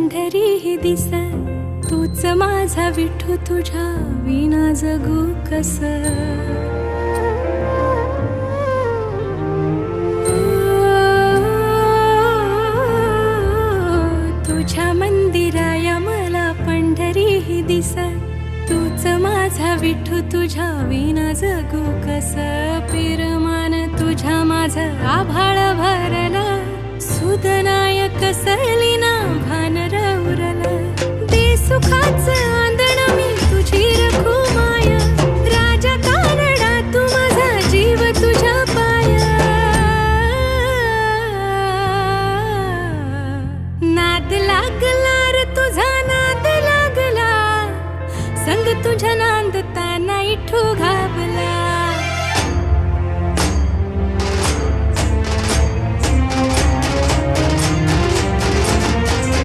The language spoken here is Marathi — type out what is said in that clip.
पंढरी ही दिस, तूच माझा विठू, तुझ्या विना जगू कस। तुझ्या मंदिराया मला पंढरी ही दिस, तूच माझा विठू, तुझ्या विना जगू कस। पिरमान तुझ्या माझं आभाळ भरलं, सुदनाय कसली ना भान रवरलं। दे सुखाचं आंदण मी तुझी रखू माया, राजा तारडा तू माझा जीव तुझ्या पाया। नाद लागला रे तुझा नाद लागला, संग तुझ्या नांदताना इठू घाबला।